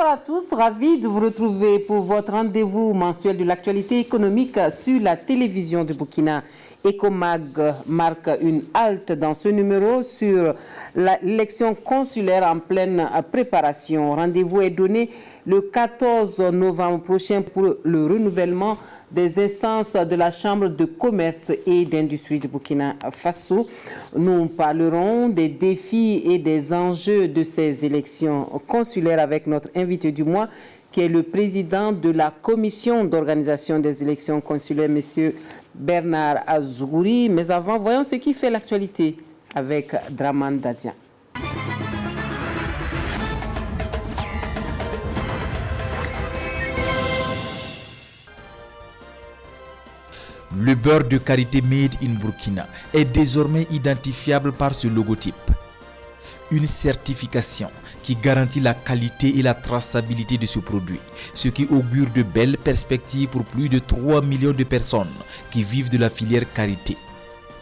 Bonsoir à tous, ravi de vous retrouver pour votre rendez-vous mensuel de l'actualité économique sur la télévision du Burkina. Ecomag marque une halte dans ce numéro sur l'élection consulaire en pleine préparation. Rendez-vous est donné le 14 novembre prochain pour le renouvellement des instances de la Chambre de commerce et d'industrie du Burkina Faso. Nous parlerons des défis et des enjeux de ces élections consulaires avec notre invité du mois, qui est le président de la commission d'organisation des élections consulaires, M. Bernard Azougouri. Mais avant, voyons ce qui fait l'actualité avec Draman Dadian. Le beurre de karité Made in Burkina est désormais identifiable par ce logotype. Une certification qui garantit la qualité et la traçabilité de ce produit, ce qui augure de belles perspectives pour plus de 3 millions de personnes qui vivent de la filière karité.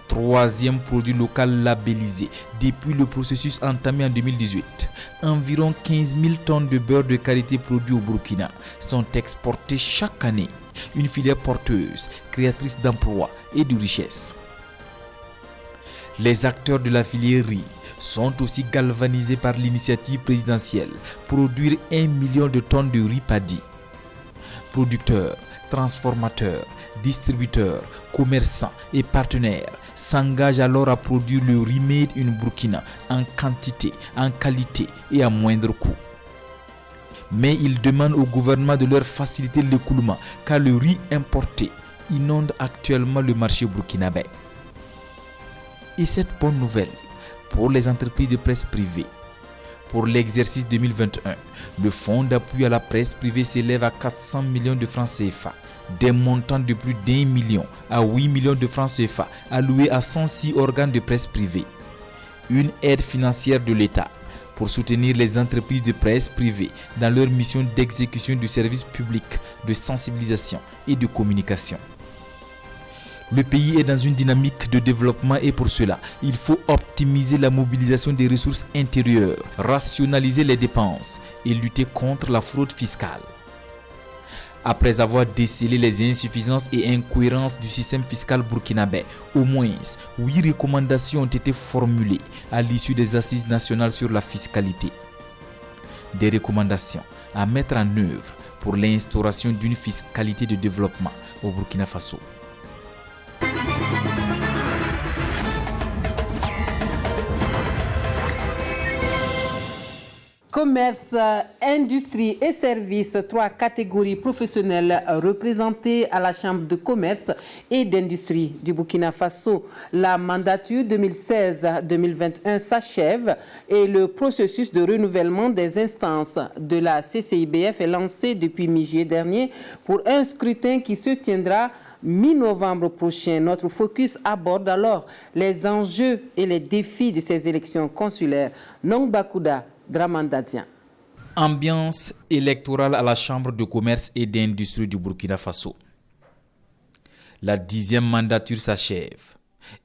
Troisième produit local labellisé depuis le processus entamé en 2018. Environ 15 000 tonnes de beurre de karité produit au Burkina sont exportées chaque année. Une filière porteuse, créatrice d'emplois et de richesses. Les acteurs de la filière riz sont aussi galvanisés par l'initiative présidentielle produire 1 million de tonnes de riz paddy. Producteurs, transformateurs, distributeurs, commerçants et partenaires s'engagent alors à produire le riz made in Burkina en quantité, en qualité et à moindre coût. Mais ils demandent au gouvernement de leur faciliter l'écoulement car le riz importé inonde actuellement le marché burkinabé. Et cette bonne nouvelle pour les entreprises de presse privée. Pour l'exercice 2021, le fonds d'appui à la presse privée s'élève à 400 millions de francs CFA. Des montants de plus d'1 million à 8 millions de francs CFA alloués à 106 organes de presse privée. Une aide financière de l'État pour soutenir les entreprises de presse privée dans leur mission d'exécution du service public, de sensibilisation et de communication. Le pays est dans une dynamique de développement et pour cela, il faut optimiser la mobilisation des ressources intérieures, rationaliser les dépenses et lutter contre la fraude fiscale. Après avoir décelé les insuffisances et incohérences du système fiscal burkinabé, au moins 8 recommandations ont été formulées à l'issue des assises nationales sur la fiscalité. Des recommandations à mettre en œuvre pour l'instauration d'une fiscalité de développement au Burkina Faso. Commerce, industrie et services, 3 catégories professionnelles représentées à la Chambre de commerce et d'industrie du Burkina Faso. La mandature 2016-2021 s'achève et le processus de renouvellement des instances de la CCIBF est lancé depuis mi-juillet dernier pour un scrutin qui se tiendra mi-novembre prochain. Notre focus aborde alors les enjeux et les défis de ces élections consulaires. Nong Bakouda, Dramandadien. Ambiance électorale à la Chambre de commerce et d'industrie du Burkina Faso. La 10e mandature s'achève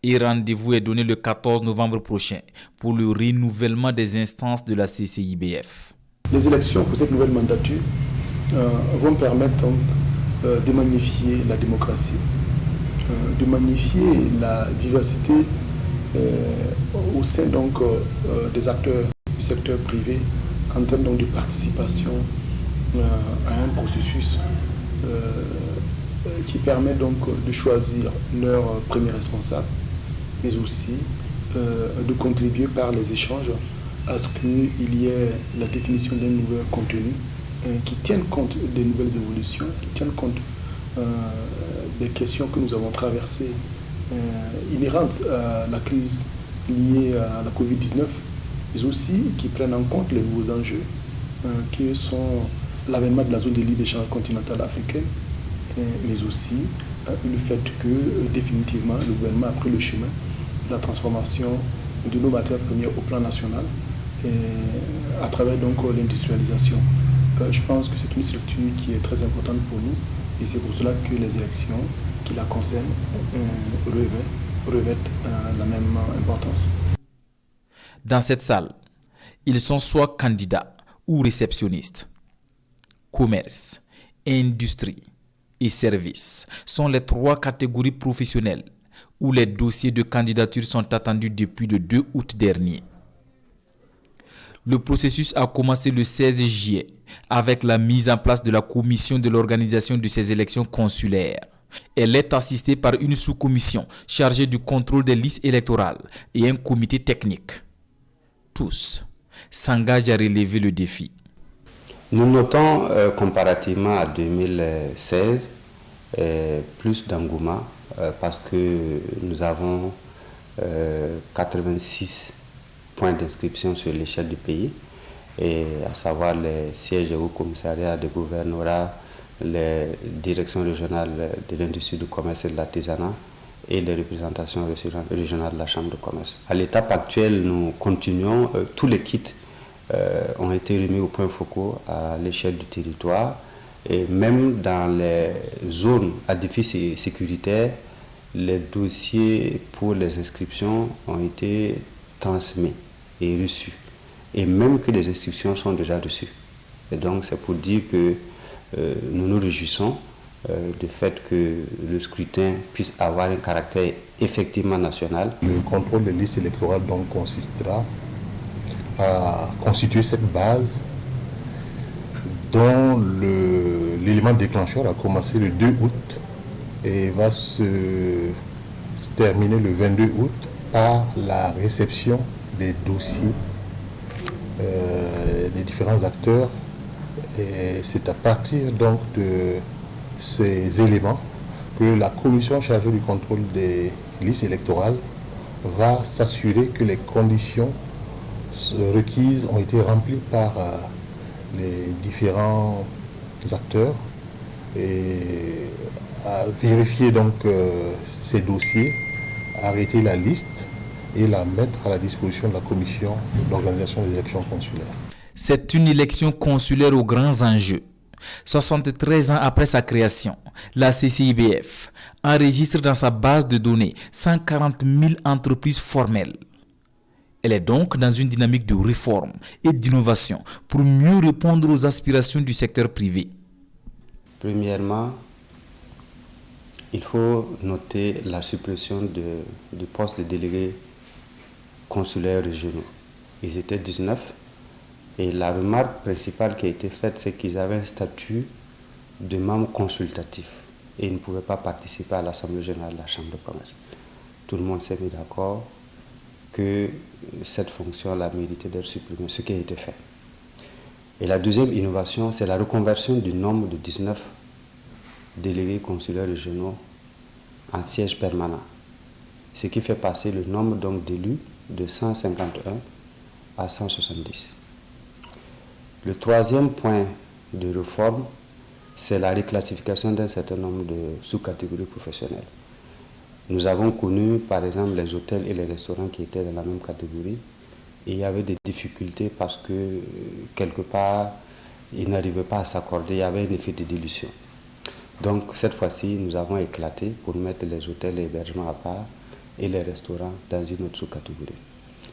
et rendez-vous est donné le 14 novembre prochain pour le renouvellement des instances de la CCIBF. Les élections pour cette nouvelle mandature vont permettre donc de magnifier la démocratie, de magnifier la vivacité au sein donc des acteurs du secteur privé en termes donc de participation à un processus qui permet donc de choisir leur premier responsable, mais aussi de contribuer par les échanges à ce qu'il y ait la définition d'un nouveau contenu qui tienne compte des nouvelles évolutions, qui tienne compte des questions que nous avons traversées inhérentes à la crise liée à la Covid-19, mais aussi qui prennent en compte les nouveaux enjeux qui sont l'avènement de la zone de libre-échange continentale africaine, mais aussi le fait que définitivement le gouvernement a pris le chemin de la transformation de nos matières premières au plan national à travers donc l'industrialisation. Je pense que c'est une structure qui est très importante pour nous et c'est pour cela que les élections qui la concernent revêtent la même importance. Dans cette salle, ils sont soit candidats ou réceptionnistes. Commerce, industrie et services sont les 3 catégories professionnelles où les dossiers de candidature sont attendus depuis le 2 août dernier. Le processus a commencé le 16 juillet avec la mise en place de la commission de l'organisation de ces élections consulaires. Elle est assistée par une sous-commission chargée du contrôle des listes électorales et un comité technique. Tous s'engagent à relever le défi. Nous notons comparativement à 2016 plus d'engouement parce que nous avons 86 points d'inscription sur l'échelle du pays, et à savoir les sièges au commissariat des gouvernorats, les directions régionales de l'industrie du commerce et de l'artisanat et les représentations régionales de la Chambre de commerce. À l'étape actuelle, nous continuons, tous les kits ont été remis aux points focaux à l'échelle du territoire, et même dans les zones à défi sécuritaire, les dossiers pour les inscriptions ont été transmis et reçus, et même que les inscriptions sont déjà reçues. Et donc c'est pour dire que nous nous réjouissons du fait que le scrutin puisse avoir un caractère effectivement national. Le contrôle des listes électorales donc consistera à constituer cette base dont l'élément déclencheur a commencé le 2 août et va se terminer le 22 août par la réception des dossiers des différents acteurs. Et c'est à partir donc de ces éléments que la commission chargée du contrôle des listes électorales va s'assurer que les conditions requises ont été remplies par les différents acteurs, et à vérifier donc ces dossiers, arrêter la liste et la mettre à la disposition de la commission d'organisation des élections consulaires. C'est une élection consulaire aux grands enjeux. 73 ans après sa création, la CCIBF enregistre dans sa base de données 140 000 entreprises formelles. Elle est donc dans une dynamique de réforme et d'innovation pour mieux répondre aux aspirations du secteur privé. Premièrement, il faut noter la suppression du poste de délégués consulaires régionaux. Ils étaient 19. Et la remarque principale qui a été faite, c'est qu'ils avaient un statut de membre consultatif et ils ne pouvaient pas participer à l'Assemblée générale de la Chambre de commerce. Tout le monde s'est mis d'accord que cette fonction-là méritait d'être supprimée, ce qui a été fait. Et la deuxième innovation, c'est la reconversion du nombre de 19 délégués consulaires régionaux en sièges permanents, ce qui fait passer le nombre donc d'élus de 151 à 170. Le troisième point de réforme, c'est la reclassification d'un certain nombre de sous-catégories professionnelles. Nous avons connu, par exemple, les hôtels et les restaurants qui étaient dans la même catégorie, et il y avait des difficultés parce que, quelque part, ils n'arrivaient pas à s'accorder, il y avait un effet de dilution. Donc, cette fois-ci, nous avons éclaté pour mettre les hôtels et hébergements à part et les restaurants dans une autre sous-catégorie.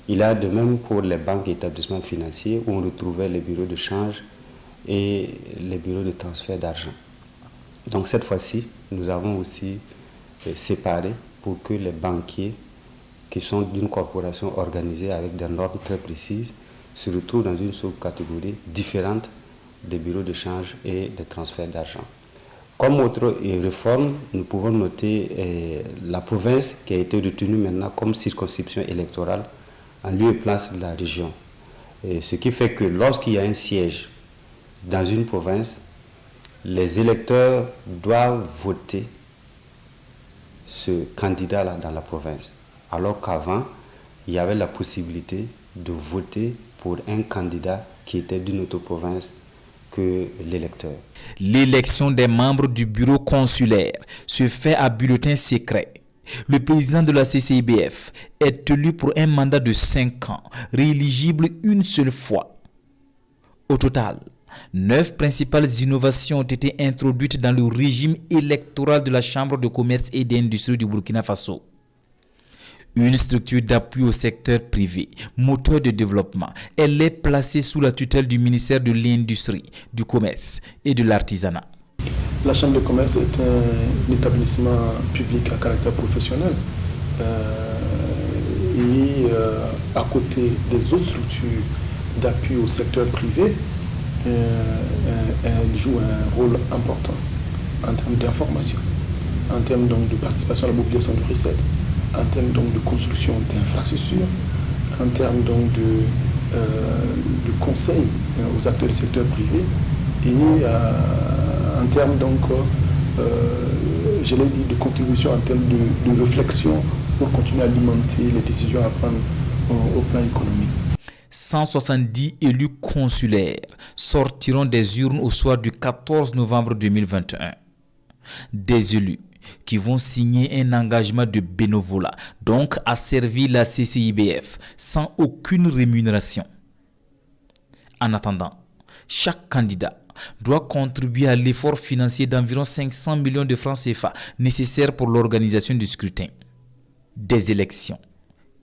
Il y a de même pour les banques et établissements financiers où on retrouvait les bureaux de change et les bureaux de transfert d'argent. Donc cette fois-ci, nous avons aussi séparé pour que les banquiers qui sont d'une corporation organisée avec des normes très précises se retrouvent dans une sous-catégorie différente des bureaux de change et des transferts d'argent. Comme autre réforme, nous pouvons noter la province qui a été retenue maintenant comme circonscription électorale en lieu et place de la région. Et ce qui fait que lorsqu'il y a un siège dans une province, les électeurs doivent voter ce candidat-là dans la province. Alors qu'avant, il y avait la possibilité de voter pour un candidat qui était d'une autre province que l'électeur. L'élection des membres du bureau consulaire se fait à bulletin secret. Le président de la CCIBF est élu pour un mandat de 5 ans, rééligible une seule fois. Au total, 9 principales innovations ont été introduites dans le régime électoral de la Chambre de commerce et d'industrie du Burkina Faso. Une structure d'appui au secteur privé, moteur de développement, elle est placée sous la tutelle du ministère de l'Industrie, du Commerce et de l'Artisanat. La Chambre de commerce est un établissement public à caractère professionnel à côté des autres structures d'appui au secteur privé, elle joue un rôle important en termes d'information, en termes donc de participation à la mobilisation de recettes, en termes donc de construction d'infrastructures, en termes donc de conseil aux acteurs du secteur privé et en termes donc, je l'ai dit, de contribution en termes de réflexion pour continuer à alimenter les décisions à prendre au plan économique. 170 élus consulaires sortiront des urnes au soir du 14 novembre 2021. Des élus qui vont signer un engagement de bénévolat, donc à servir la CCIBF sans aucune rémunération. En attendant, chaque candidat doit contribuer à l'effort financier d'environ 500 millions de francs CFA nécessaires pour l'organisation du scrutin. Des élections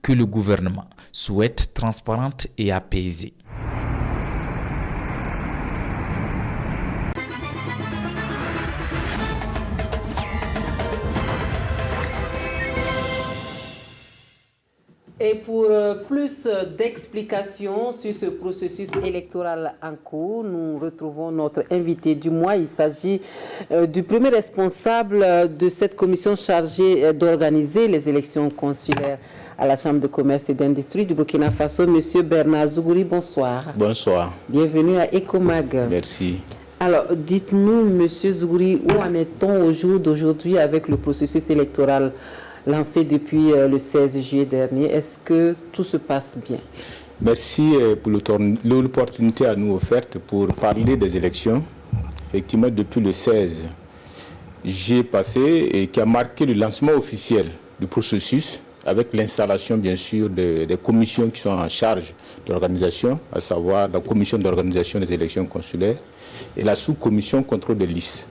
que le gouvernement souhaite transparentes et apaisées. Et pour plus d'explications sur ce processus électoral en cours, nous retrouvons notre invité du mois. Il s'agit du premier responsable de cette commission chargée d'organiser les élections consulaires à la Chambre de commerce et d'industrie du Burkina Faso, M. Bernard Zougouri. Bonsoir. Bonsoir. Bienvenue à Ecomag. Merci. Alors, dites-nous, M. Zougouri, où en est-on au jour d'aujourd'hui avec le processus électoral lancé depuis le 16 juillet dernier? Est-ce que tout se passe bien? Merci pour l'opportunité à nous offerte pour parler des élections. Effectivement, depuis le 16 juillet passé, et qui a marqué le lancement officiel du processus, avec l'installation, bien sûr, des commissions qui sont en charge de l'organisation, à savoir la commission d'organisation des élections consulaires et la sous-commission contrôle des listes.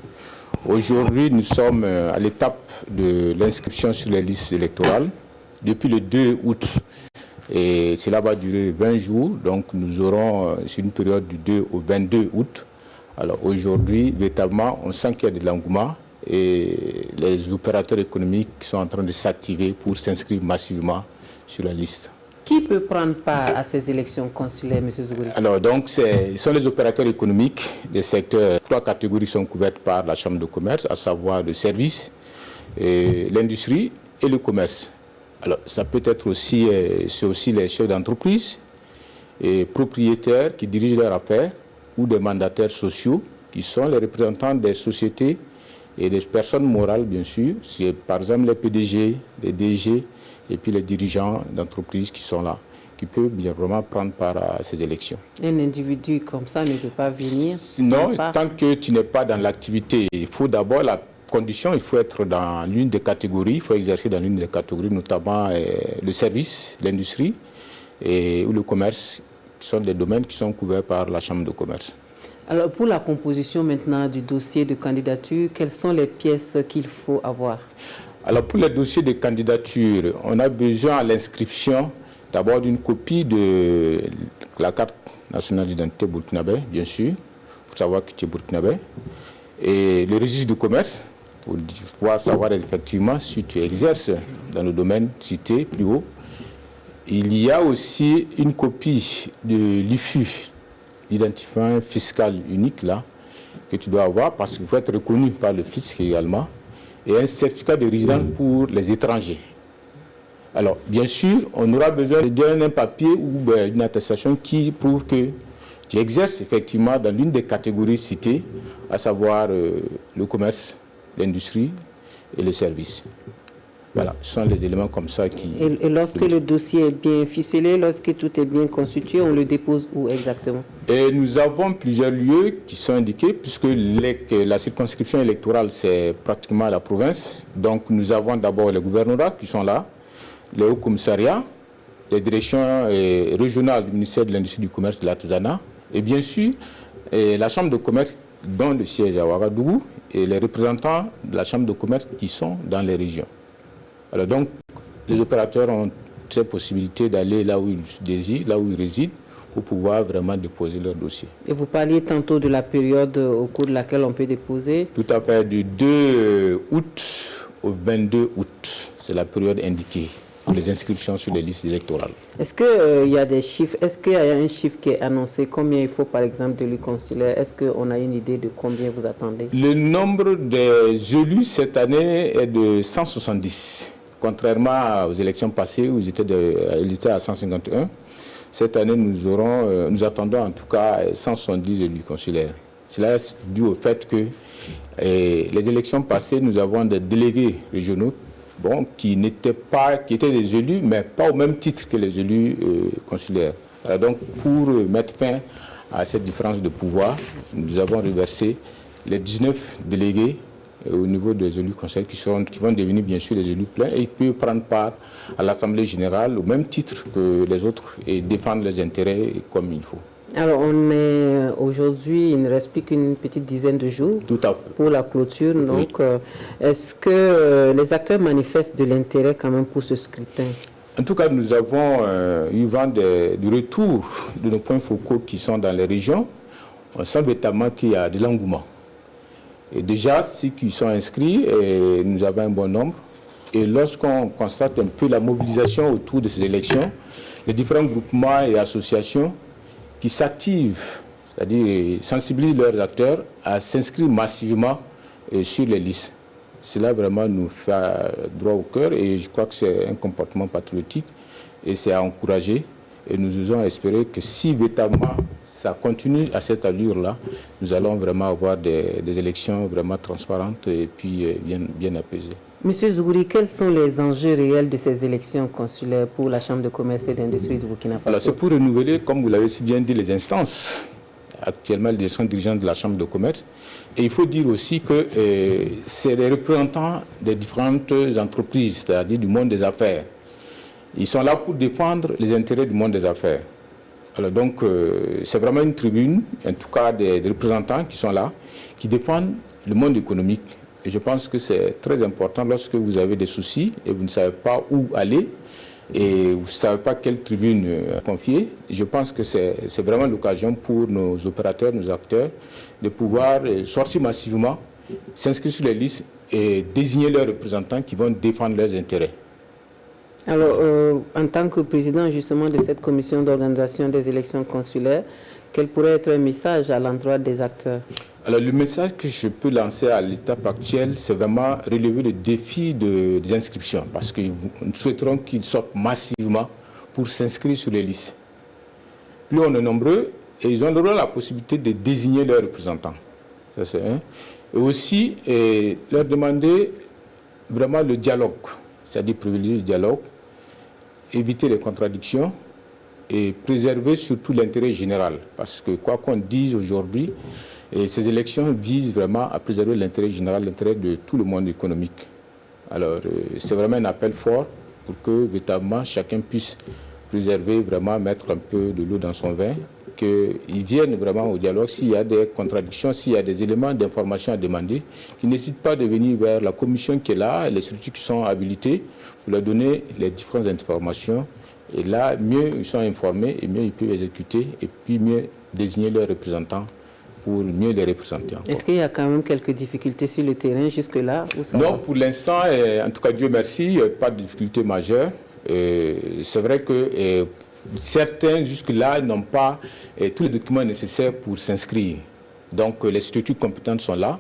Aujourd'hui, nous sommes à l'étape de l'inscription sur les listes électorales depuis le 2 août. Et cela va durer 20 jours. Donc, nous aurons sur une période du 2 au 22 août. Alors, aujourd'hui, véritablement, on sent qu'il y a de l'engouement et les opérateurs économiques sont en train de s'activer pour s'inscrire massivement sur la liste. Qui peut prendre part à ces élections consulaires, M. Zougouri? Alors, donc, ce sont les opérateurs économiques des secteurs. 3 catégories sont couvertes par la Chambre de commerce, à savoir le service, l'industrie et le commerce. Alors, ça peut être aussi, c'est aussi les chefs d'entreprise et propriétaires qui dirigent leurs affaires ou des mandataires sociaux qui sont les représentants des sociétés et des personnes morales, bien sûr. C'est par exemple les PDG, les DG, et puis les dirigeants d'entreprises qui sont là, qui peuvent bien vraiment prendre part à ces élections. Un individu comme ça ne peut pas venir? Non, tant que tu n'es pas dans l'activité, il faut d'abord la condition, il faut être dans l'une des catégories, il faut exercer dans l'une des catégories, notamment le service, l'industrie ou le commerce, qui sont des domaines qui sont couverts par la Chambre de commerce. Alors, pour la composition maintenant du dossier de candidature, quelles sont les pièces qu'il faut avoir? Alors, pour les dossiers de candidature, on a besoin à l'inscription d'abord d'une copie de la carte nationale d'identité burkinabé, bien sûr, pour savoir que tu es burkinabé, et le registre du commerce, pour pouvoir savoir effectivement si tu exerces dans le domaine cité plus haut. Il y a aussi une copie de l'IFU, l'identifiant fiscal unique, là, que tu dois avoir parce qu'il faut être reconnu par le fisc également, et un certificat de résidence pour les étrangers. Alors, bien sûr, on aura besoin d'un papier ou une attestation qui prouve que tu exerces effectivement dans l'une des catégories citées, à savoir le commerce, l'industrie et le service. Voilà, ce sont les éléments comme ça qui... Et lorsque le dossier est bien ficelé, lorsque tout est bien constitué, on le dépose où exactement? Et nous avons plusieurs lieux qui sont indiqués, puisque la circonscription électorale, c'est pratiquement la province. Donc nous avons d'abord les gouvernorats qui sont là, les hauts commissariats, les directions régionales du ministère de l'Industrie, du Commerce et de l'Artisanat, et bien sûr la Chambre de commerce dont le siège est à Ouagadougou, et les représentants de la Chambre de commerce qui sont dans les régions. Alors donc, Les opérateurs ont cette possibilité d'aller là où ils désirent, là où ils résident, pour pouvoir vraiment déposer leur dossier. Et vous parliez tantôt de la période au cours de laquelle on peut déposer? Tout à fait, du 2 août au 22 août. C'est la période indiquée pour les inscriptions sur les listes électorales. Est-ce qu'il y a des chiffres? Est-ce qu'il y a un chiffre qui est annoncé? Combien il faut, par exemple, d'élus consulaires? Est-ce qu'on a une idée de combien vous attendez? Le nombre des élus cette année est de 170. Contrairement aux élections passées où ils étaient à 151. Cette année, nous attendons en tout cas 170 élus consulaires. Cela est dû au fait que les élections passées, nous avons des délégués régionaux qui étaient des élus, mais pas au même titre que les élus consulaires. Alors donc, pour mettre fin à cette différence de pouvoir, nous avons reversé les 19 délégués au niveau des élus consulaires qui vont devenir bien sûr les élus pleins et ils peuvent prendre part à l'Assemblée générale au même titre que les autres et défendre les intérêts comme il faut. Alors, aujourd'hui, il ne reste plus qu'une petite dizaine de jours pour la clôture. Donc, est-ce que les acteurs manifestent de l'intérêt quand même pour ce scrutin? En tout cas, nous avons eu vent du retour de nos points focaux qui sont dans les régions. On sent véritablement qu'il y a de l'engouement. Et déjà, ceux qui sont inscrits, nous avons un bon nombre. Et lorsqu'on constate un peu la mobilisation autour de ces élections, les différents groupements et associations qui s'activent, c'est-à-dire sensibilisent leurs acteurs à s'inscrire massivement sur les listes. Cela vraiment nous fait droit au cœur et je crois que c'est un comportement patriotique et c'est à encourager. Et nous osons espérer que si véritablement ça continue à cette allure-là, nous allons vraiment avoir des élections vraiment transparentes et puis bien apaisées. Monsieur Zougouri, quels sont les enjeux réels de ces élections consulaires pour la Chambre de commerce et d'industrie du Burkina Faso? C'est pour renouveler, comme vous l'avez si bien dit, les instances. Actuellement, ils sont dirigeants de la Chambre de commerce. Et il faut dire aussi que c'est les représentants des différentes entreprises, c'est-à-dire du monde des affaires. Ils sont là pour défendre les intérêts du monde des affaires. Alors donc, c'est vraiment une tribune, en tout cas des représentants qui sont là, qui défendent le monde économique. Et je pense que c'est très important lorsque vous avez des soucis et vous ne savez pas où aller et vous ne savez pas quelle tribune confier. Je pense que c'est vraiment l'occasion pour nos opérateurs, nos acteurs, de pouvoir sortir massivement, s'inscrire sur les listes et désigner leurs représentants qui vont défendre leurs intérêts. Alors, en tant que président justement de cette commission d'organisation des élections consulaires, quel pourrait être un message à l'endroit des acteurs? Alors, le message que je peux lancer à l'étape actuelle, c'est vraiment relever le défi des inscriptions, parce que nous souhaiterons qu'ils sortent massivement pour s'inscrire sur les listes. Plus on est nombreux, et ils auront la possibilité de désigner leurs représentants. Ça, c'est un. Et aussi, leur demander vraiment le dialogue, c'est-à-dire privilégier le dialogue, éviter les contradictions et préserver surtout l'intérêt général. Parce que quoi qu'on dise aujourd'hui, ces élections visent vraiment à préserver l'intérêt général, l'intérêt de tout le monde économique. Alors, c'est vraiment un appel fort pour que véritablement chacun puisse préserver, vraiment mettre un peu de l'eau dans son vin, qu'ils viennent vraiment au dialogue. S'il y a des contradictions, s'il y a des éléments d'information à demander, qu'ils n'hésitent pas de venir vers la commission qui est là, les structures qui sont habilitées, pour leur donner les différentes informations. Et là, mieux ils sont informés et mieux ils peuvent exécuter et puis mieux désigner leurs représentants pour mieux les représenter. Est-ce qu'il y a quand même quelques difficultés sur le terrain jusque-là? Non, pour l'instant, en tout cas, Dieu merci, pas de difficultés majeures. C'est vrai que certains, jusque-là, n'ont pas tous les documents nécessaires pour s'inscrire. Donc, les structures compétentes sont là.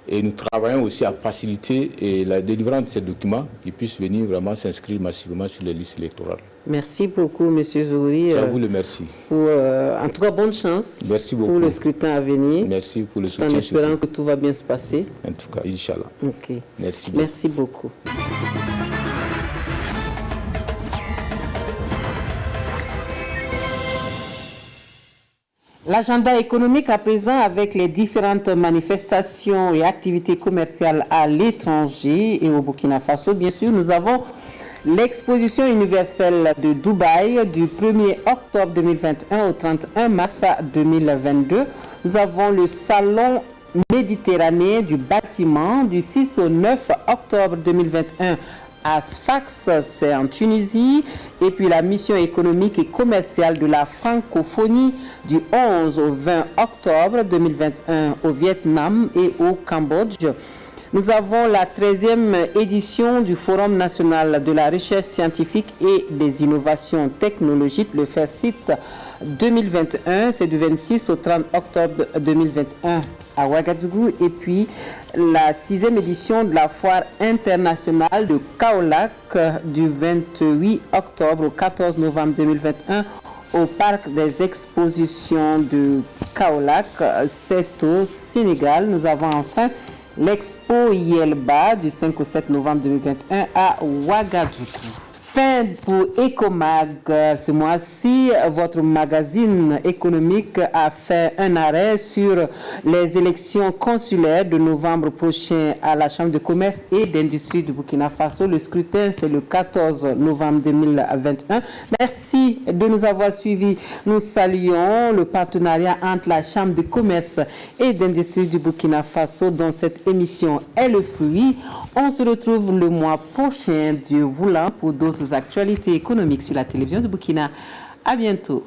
Et nous travaillons aussi à faciliter la délivrance de ces documents qui puissent venir vraiment s'inscrire massivement sur les listes électorales. Merci beaucoup, M. Zougouri. C'est à vous le merci. En tout cas, bonne chance. Merci beaucoup. Pour le scrutin à venir. Merci pour le soutien. En espérant que tout va bien se passer. En tout cas, Inch'Allah. Ok. Merci beaucoup. Merci beaucoup. L'agenda économique à présent avec les différentes manifestations et activités commerciales à l'étranger et au Burkina Faso. Bien sûr, nous avons l'exposition universelle de Dubaï du 1er octobre 2021 au 31 mars 2022. Nous avons le salon méditerranéen du bâtiment du 6 au 9 octobre 2021 ASFAX, c'est en Tunisie. Et puis la mission économique et commerciale de la francophonie du 11 au 20 octobre 2021 au Vietnam et au Cambodge. Nous avons la 13e édition du Forum national de la recherche scientifique et des innovations technologiques, le FERCIT 2021, c'est du 26 au 30 octobre 2021 à Ouagadougou. Et puis la 6e édition de la foire internationale de Kaolack du 28 octobre au 14 novembre 2021 au parc des expositions de Kaolack, c'est au Sénégal. Nous avons enfin l'Expo Yelba du 5 au 7 novembre 2021 à Ouagadougou. Fin pour Ecomag ce mois-ci. Votre magazine économique a fait un arrêt sur les élections consulaires de novembre prochain à la Chambre de commerce et d'industrie du Burkina Faso. Le scrutin, c'est le 14 novembre 2021. Merci de nous avoir suivis. Nous saluons le partenariat entre la Chambre de commerce et d'industrie du Burkina Faso dont cette émission est le fruit. On se retrouve le mois prochain, Dieu voulant, pour d'autres actualités économiques sur la télévision de Burkina. À bientôt.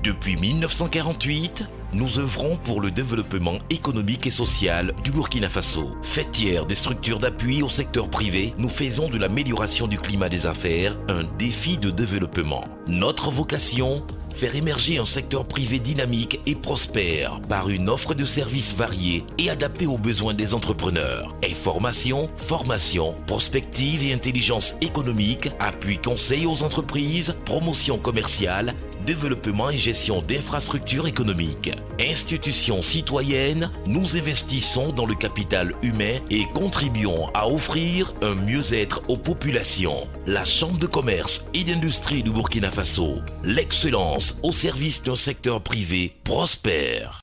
Depuis 1948, nous œuvrons pour le développement économique et social du Burkina Faso. Fêtière des structures d'appui au secteur privé, nous faisons de l'amélioration du climat des affaires un défi de développement. Notre vocation, faire émerger un secteur privé dynamique et prospère par une offre de services variés et adaptés aux besoins des entrepreneurs. Information, formation, prospective et intelligence économique, appui conseil aux entreprises, promotion commerciale, développement et gestion d'infrastructures économiques. Institutions citoyennes, nous investissons dans le capital humain et contribuons à offrir un mieux-être aux populations. La Chambre de commerce et d'industrie du Burkina Faso, l'excellence au service d'un secteur privé prospère.